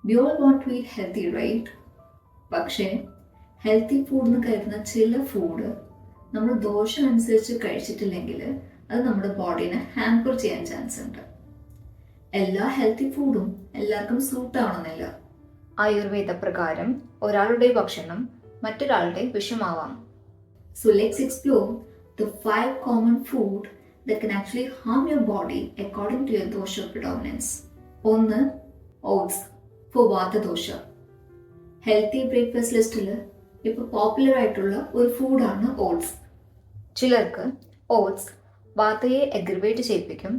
We all want to eat healthy, right? പക്ഷേ healthy food എന്ന് കരുതുന്ന ചില ഫുഡ് നമ്മൾ ദോഷം അനുസരിച്ച് കഴിച്ചിട്ടില്ലെങ്കിൽ അത് നമ്മുടെ ബോഡീനെ ഹാമ്പർ ചെയ്യാൻ ചാൻസ് ഉണ്ട്. എല്ലാ ഹെൽത്തി ഫുഡും എല്ലാവർക്കും സൂട്ട് ആവണമെന്നില്ല. ആയുർവേദ പ്രകാരം ഒരാളുടെ ഭക്ഷണം മറ്റൊരാളുടെ വിഷമാവാം. So let's explore the 5 common food that can actually harm your body according to your dosha predominance. 1. Oats for vata dosha. Healthy breakfast ലിസ്റ്റിൽ ഇപ്പോൾ പോപ്പുലർ ആയിട്ടുള്ള ഒരു ഫുഡാണ് ഓട്സ്. ചിലർക്ക് ഓട്സ് വാതയെ അഗ്രവേറ്റ് ചെയ്യിപ്പിക്കും,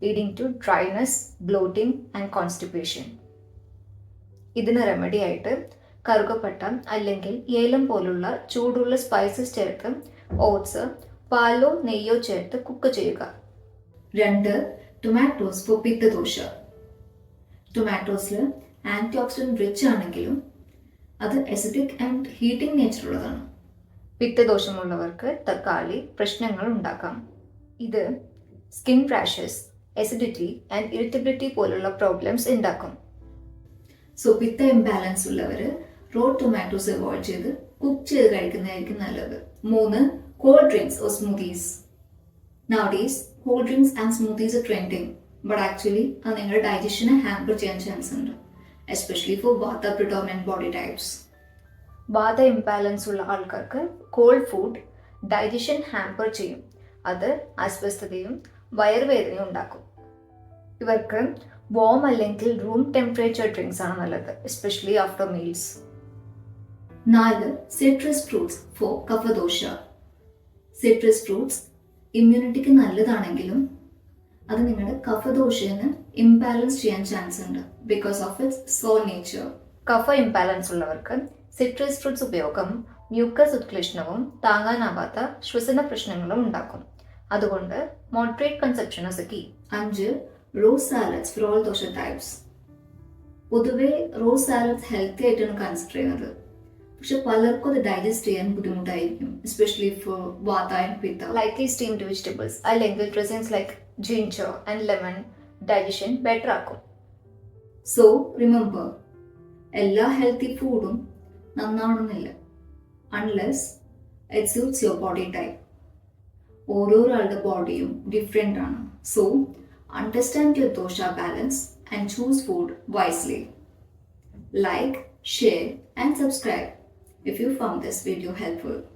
leading to dryness, bloating and constipation. ഇതിന് remedy ആയിട്ട് കറുകപ്പട്ട അല്ലെങ്കിൽ ഏലം പോലുള്ള ചൂടുള്ള സ്പൈസസ് ചേർത്ത് ഓട്സ് പാലോ നെയ്യോ ചേർത്ത് കുക്ക് ചെയ്യുക. 2. Tomatoes for pitta dosha. ടൊമാറ്റോസിൽ ആൻറ്റി ഓക്സിഡൻറ്റ് റിച്ച് ആണെങ്കിലും അത് അസിഡിക് ആൻഡ് ഹീറ്റിംഗ് നേച്ചർ ഉള്ളതാണ്. പിത്തദോഷമുള്ളവർക്ക് തക്കാളി പ്രശ്നങ്ങൾ ഉണ്ടാക്കാം. ഇത് skin rashes, acidity and irritability പോലുള്ള പ്രോബ്ലംസ് ഉണ്ടാക്കും. സോ പിത്ത ഇംബാലൻസ് ഉള്ളവർ റോ ടൊമാറ്റോസ് അവോയ്ഡ് ചെയ്ത് കുക്ക് ചെയ്ത് കഴിക്കുന്നതായിരിക്കും നല്ലത്. 3. Cold drinks or smoothies. Nowadays cold drinks and smoothies are trending, but actually അത് നിങ്ങളുടെ ഡൈജഷനെ ഹാമ്പർ ചെയ്യാൻ ചാൻസ് ഉണ്ട്, especially for vata predominant body types. Vata imbalance ഉള്ള ആൾക്കാർക്ക് കോൾഡ് ഫുഡ് ഡൈജഷൻ ഹാമ്പർ ചെയ്യും. അത് അസ്വസ്ഥതയും വയറുവേദനയും ഉണ്ടാക്കും. ഇവർക്ക് വാം അല്ലെങ്കിൽ റൂം ടെമ്പറേച്ചർ ഡ്രിങ്ക്സ് ആണ് നല്ലത്, especially after meals. 4. Citrus fruits for kapha dosha. Citrus fruits ഇമ്മ്യൂണിറ്റിക്ക് നല്ലതാണെങ്കിലും അത് നിങ്ങളുടെ കഫദോഷനെ ഇംബാലൻസ് ചെയ്യാൻ ചാൻസ് ഉണ്ട് because of its sour nature. Kapha imbalance ഉള്ളവർക്ക് സിട്രസ് ഫ്രൂട്ട്സ് ഉപയോഗം മ്യൂക്കസ് ഉത്ക്ലിഷ്ടവും താങ്ങാനാവാത്ത ശ്വസന പ്രശ്നങ്ങളും ഉണ്ടാക്കും. അതുകൊണ്ട് moderate consumption is key. 5. Raw salads for all dosha types. പൊതുവെ റോ സാലഡ്സ് ഹെൽത്തി ആയിട്ടാണ് കൺസിഡർ ചെയ്യുന്നത്, പക്ഷെ പലർക്കും അത് ഡൈജസ്റ്റ് ചെയ്യാൻ ബുദ്ധിമുട്ടായിരിക്കും, especially for vata and pitta. Lightly steamed vegetables അല്ലെങ്കിൽ dressings like ginger and lemon digestion better ആക്കും. സോ റിമെമ്പർ, എല്ലാ ഹെൽത്തി ഫുഡും നന്നാവണമെന്നില്ല unless it suits your body type. ഓരോരാളുടെ ബോഡിയും ഡിഫറെൻ്റ് ആണ്. So understand your dosha balance and choose food wisely. Like, share and subscribe if you found this video helpful.